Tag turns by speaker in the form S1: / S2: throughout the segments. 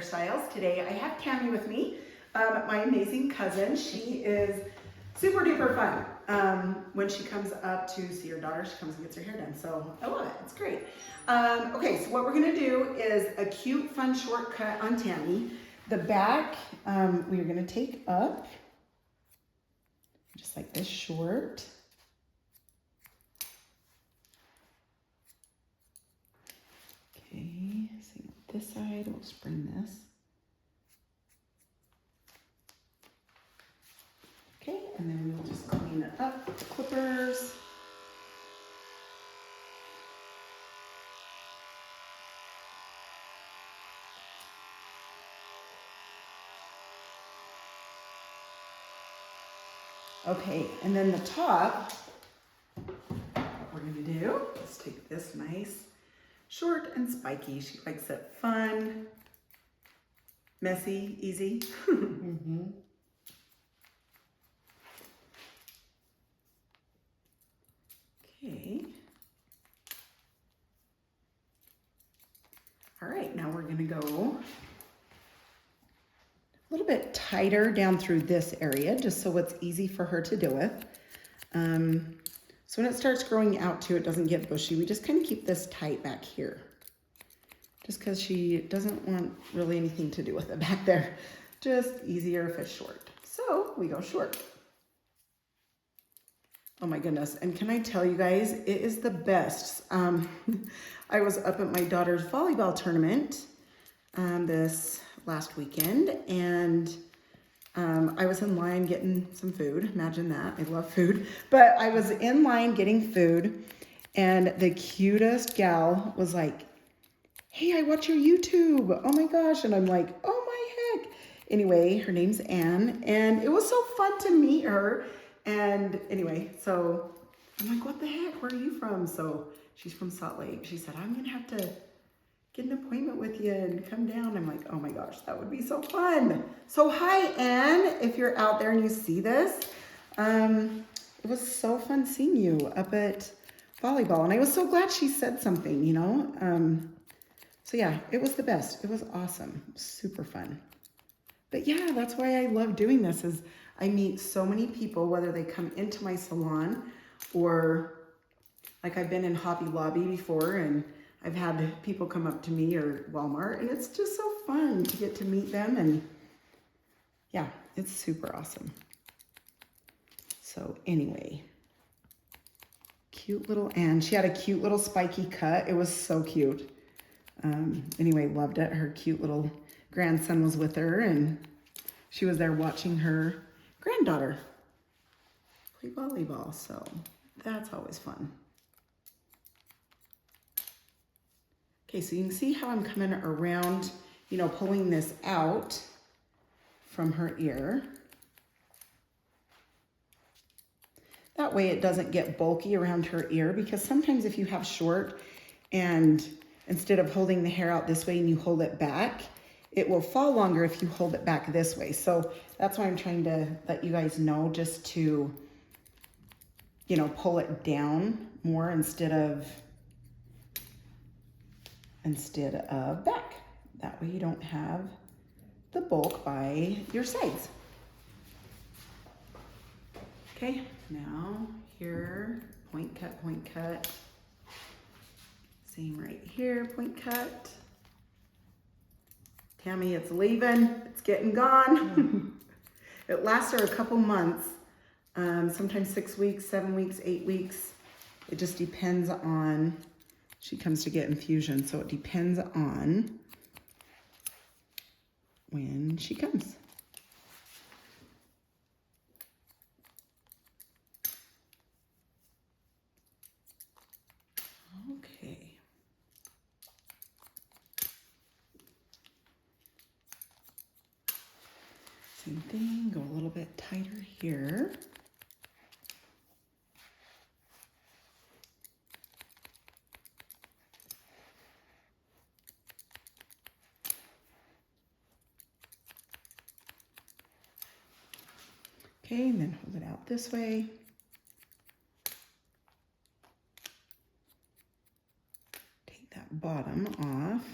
S1: Hairstyles. Today I have Tammy with me, my amazing cousin. She is super duper fun. When she comes up to see her daughter, she comes and gets her hair done. So I love it, it's great. Okay, so what we're gonna do is a cute fun shortcut on Tammy. The back, we are gonna take up, just like this short. Okay, same with this side, we'll just bring this. Okay, and then we'll just clean it up with the clippers. Okay, and then the top, what we're gonna do is take this nice, short and spiky. She likes it fun, messy, easy. Okay. All right, now we're gonna go a little bit tighter down through this area, just so it's easy for her to deal with. So when it starts growing out too, it doesn't get bushy. We just kind of keep this tight back here, just because she doesn't want really anything to do with it back there. Just easier if it's short. So we go short. Oh my goodness, and can I tell you guys, it is the best. I was up at my daughter's volleyball tournament this last weekend, and I was in line getting some food. Imagine that, I love food. But I was in line getting food, and the cutest gal was like, hey, I watch your YouTube. Oh my gosh. And I'm like, oh my heck. Anyway, her name's Anne, and it was so fun to meet her. And anyway, so I'm like, what the heck, where are you from? So she's from Salt Lake. She said, I'm gonna have to get an appointment with you and come down. I'm like, oh my gosh, that would be so fun. So hi, Anne, if you're out there and you see this. It was so fun seeing you up at volleyball. And I was so glad she said something, you know? So yeah, it was the best. It was awesome, super fun. But yeah, that's why I love doing this, is I meet so many people, whether they come into my salon or like I've been in Hobby Lobby before, and I've had people come up to me, or Walmart, and it's just so fun to get to meet them. And yeah, it's super awesome. So anyway, cute little Anne. She had a cute little spiky cut. It was so cute. Anyway, loved it. Her cute little grandson was with her, and she was there watching her granddaughter play volleyball. So that's always fun. Okay, so you can see how I'm coming around, you know, pulling this out from her ear. That way it doesn't get bulky around her ear, because sometimes if you have short and instead of holding the hair out this way and you hold it back, it will fall longer if you hold it back this way. So that's why I'm trying to let you guys know, just to, you know, pull it down more instead of back. That way you don't have the bulk by your sides. Okay, now here, point cut, point cut. Same right here, point cut. Tammy, it's leaving, it's getting gone. It lasts her a couple months, sometimes 6 weeks, 7 weeks, 8 weeks. It just depends on, she comes to get infusion, so it depends on when she comes. Okay. Same thing, go a little bit tighter here. Okay, and then hold it out this way. Take that bottom off.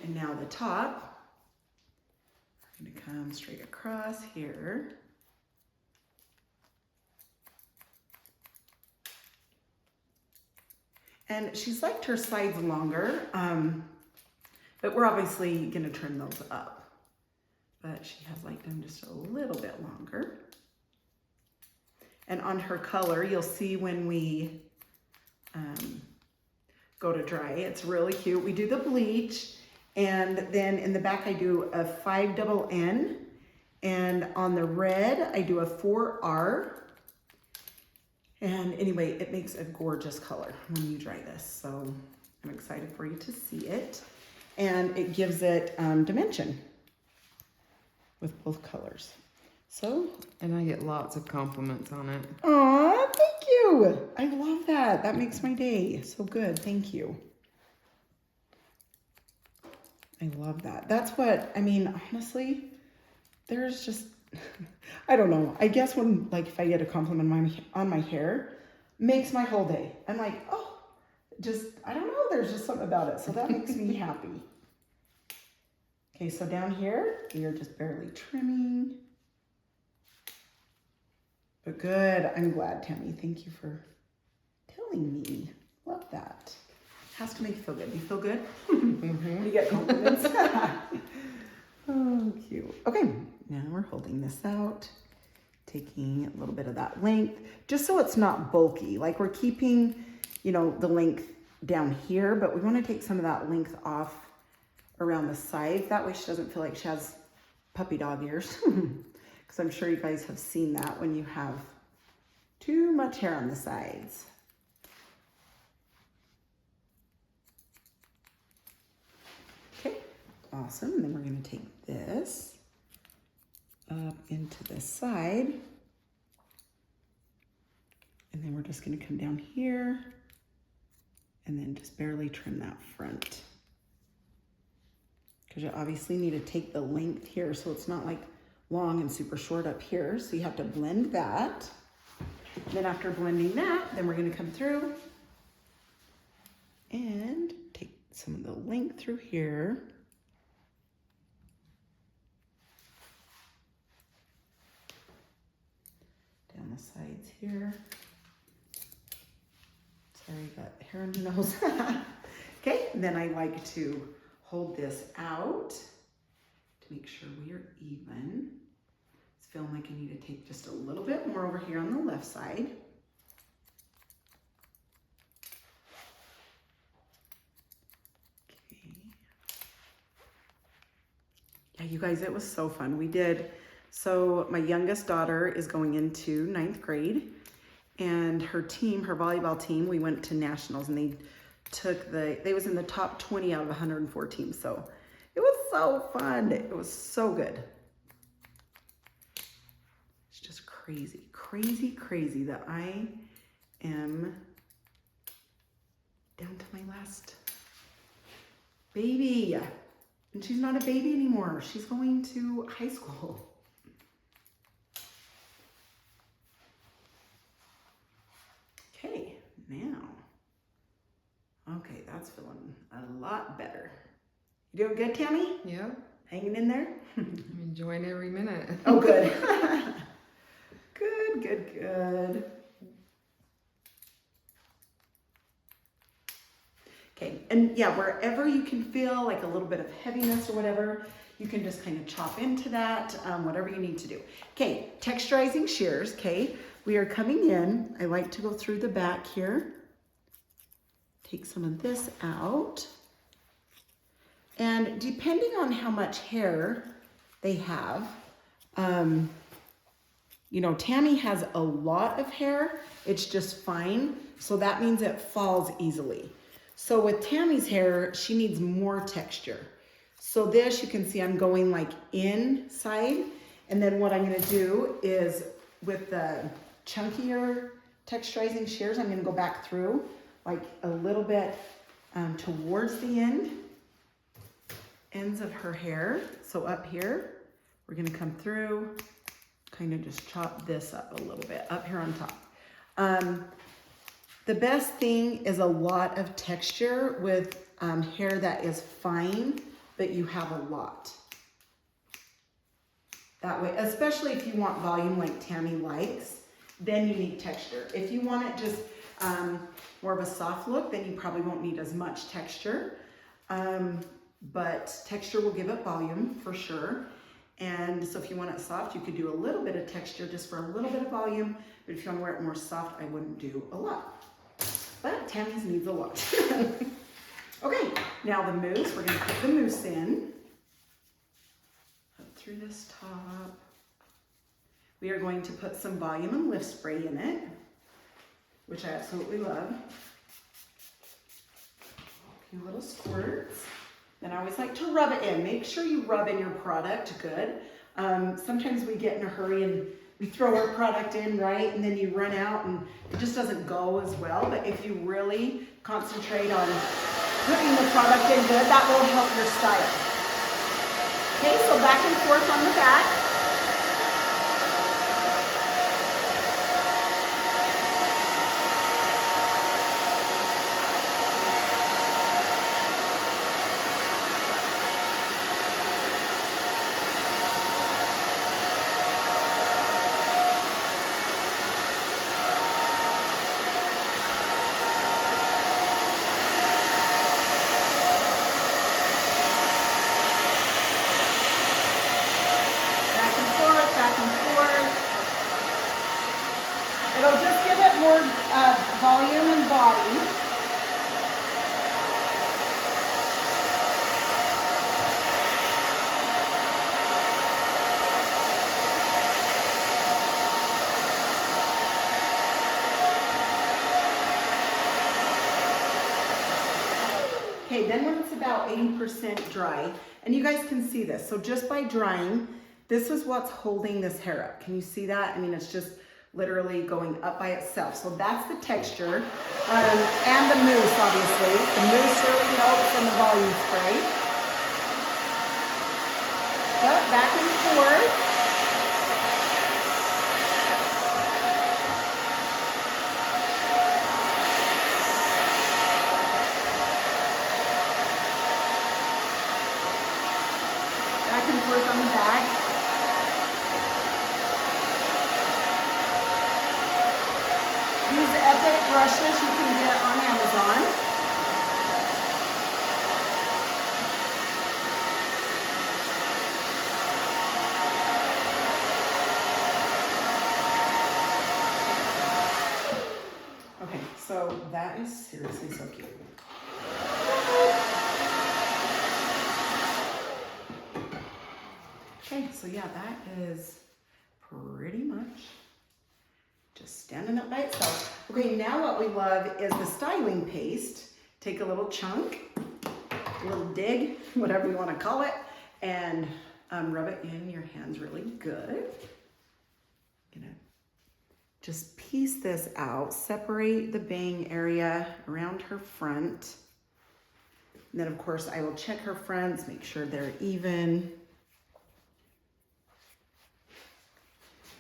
S1: And now the top, we're gonna come straight across here. And she's liked her sides longer, but we're obviously gonna trim those up. But she has liked them just a little bit longer. And on her color, you'll see when we go to dry, it's really cute. We do the bleach, and then in the back I do a 5 double N, and on the red I do a 4R. And anyway, it makes a gorgeous color when you dry this. So I'm excited for you to see it. And it gives it dimension with both colors. So.
S2: And I get lots of compliments on it.
S1: Aw, thank you. I love that. That makes my day. So good. Thank you. I love that. That's what, I mean, honestly, there's just, I don't know. I guess when, like, if I get a compliment on my hair, makes my whole day. I'm like, oh, just, I don't know. There's just something about it. So that makes me happy. Okay, so down here, we are just barely trimming. But good. I'm glad, Tammy. Thank you for telling me. Love that. Has to make you feel good. Do you feel good? You get compliments. Oh, cute. Okay, now we're holding this out, taking a little bit of that length, just so it's not bulky. Like we're keeping, you know, the length down here, but we want to take some of that length off around the sides. That way she doesn't feel like she has puppy dog ears. Because I'm sure you guys have seen that when you have too much hair on the sides. Okay, awesome. And then we're going to take this up into this side. And then we're just going to come down here and then just barely trim that front. Because you obviously need to take the length here so it's not like long and super short up here. So you have to blend that. Then after blending that, then we're going to come through and take some of the length through here. Down the sides here. Sorry, I got hair on your nose. Okay, and then I like to hold this out to make sure we are even. It's feeling like I need to take just a little bit more over here on the left side. Okay. Yeah, you guys, it was so fun. We did, so my youngest daughter is going into 9th grade, and her team, her volleyball team, we went to nationals, and they was in the top 20 out of 104 teams. So it was so fun. It was so good. It's just crazy, crazy, crazy that I am down to my last baby. And she's not a baby anymore. She's going to high school. Okay, now. Okay, that's feeling a lot better. You doing good, Tammy?
S2: Yeah.
S1: Hanging in there?
S2: I'm enjoying every minute.
S1: Oh, good. Good, good, good. Okay, and yeah, wherever you can feel like a little bit of heaviness or whatever, you can just kind of chop into that, whatever you need to do. Okay, texturizing shears, okay? We are coming in. I like to go through the back here. Take some of this out. And depending on how much hair they have, you know, Tammy has a lot of hair. It's just fine. So that means it falls easily. So with Tammy's hair, she needs more texture. So this, you can see I'm going like inside. And then what I'm gonna do is with the chunkier texturizing shears, I'm gonna go back through like a little bit towards the ends of her hair. So up here, we're gonna come through, kind of just chop this up a little bit up here on top. The best thing is a lot of texture with hair that is fine but you have a lot. That way, especially if you want volume like Tammy likes, then you need texture. If you want it just more of a soft look, then you probably won't need as much texture. But texture will give it volume for sure. And so if you want it soft, you could do a little bit of texture just for a little bit of volume. But if you want to wear it more soft, I wouldn't do a lot. But Tammy's needs a lot. Okay, now the mousse, we're going to put the mousse in. Up through this top. We are going to put some volume and lift spray in it, which I absolutely love. A few little squirts. Then I always like to rub it in. Make sure you rub in your product good. Sometimes we get in a hurry and we throw our product in, right? And then you run out and it just doesn't go as well. But if you really concentrate on putting the product in good, that will help your style. Okay, so back and forth on the back. It'll just give it more volume and body. Okay, then when it's about 80% dry, and you guys can see this, so just by drying, this is what's holding this hair up. Can you see that? I mean, it's just literally going up by itself. So that's the texture, and the mousse, obviously. The mousse really helps in the volume spray. But back and forth. Back and forth on the back. These epic brushes you can get on Amazon. Okay, so that is seriously so cute. Okay, so yeah, that is pretty much just standing up by itself. Okay, now what we love is the styling paste. Take a little chunk, a little dig, whatever you want to call it, and rub it in your hands really good. Gonna just piece this out, separate the bang area around her front. And then of course I will check her fronts, make sure they're even.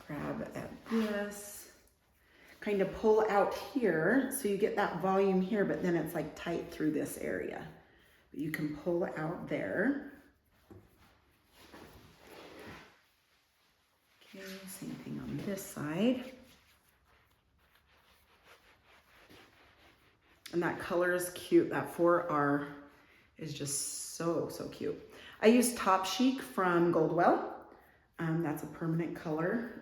S1: Grab at this, kind of pull out here so you get that volume here, but then it's like tight through this area. But you can pull out there. Okay, same thing on this side. And that color is cute. That 4R is just so, so cute. I use Top Chic from Goldwell. That's a permanent color.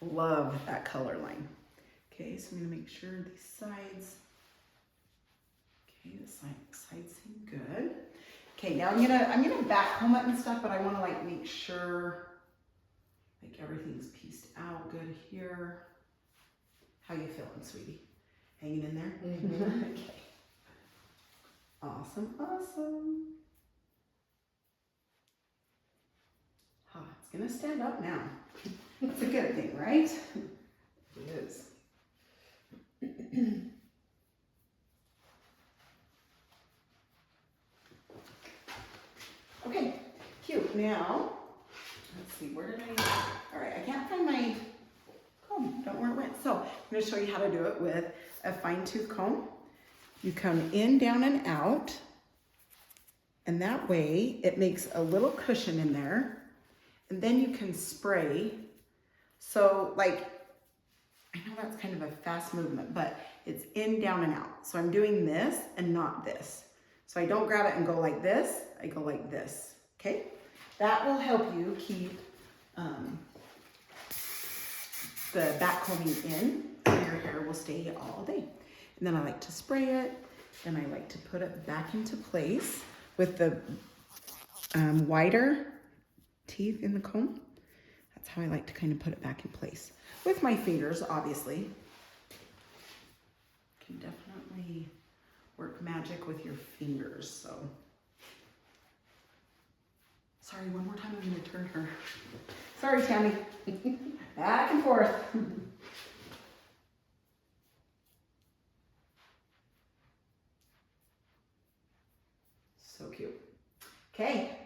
S1: Love that color line. Okay, so I'm gonna make sure these sides, okay, the sides seem good. Okay, now I'm gonna back comb it and stuff, but I wanna like make sure like everything's pieced out good here. How you feeling, sweetie? Hanging in there? Mm-hmm. Okay. Awesome, awesome. It's gonna stand up now. That's a good thing, right?
S2: It is.
S1: Okay, cute. Now, let's see, where did all right, I can't find my comb. Don't know where it went. So I'm gonna show you how to do it with a fine tooth comb. You come in, down, and out. And that way it makes a little cushion in there, and then you can spray. So like, I know that's kind of a fast movement, but it's in, down, and out. So I'm doing this and not this. So I don't grab it and go like this, I go like this, okay? That will help you keep the back combing in, and your hair will stay all day. And then I like to spray it, then I like to put it back into place with the wider teeth in the comb. That's how I like to kind of put it back in place. With my fingers, obviously. Can definitely work magic with your fingers, so. Sorry, one more time I'm gonna turn her. Sorry, Tammy. Back and forth. So cute. Okay.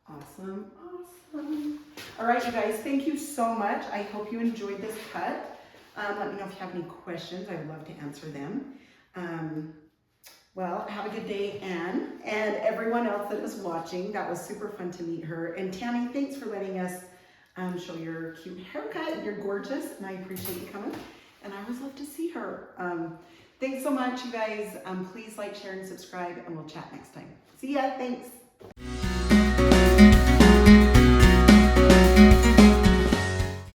S1: Awesome, awesome. All right, you guys, thank you so much. I hope you enjoyed this cut. Let me know if you have any questions. I would love to answer them. Well, have a good day, Anne, and everyone else that is watching. That was super fun to meet her. And Tammy, thanks for letting us show your cute haircut. You're gorgeous, and I appreciate you coming. And I always love to see her. Thanks so much, you guys. Please like, share, and subscribe, and we'll chat next time. See ya, thanks.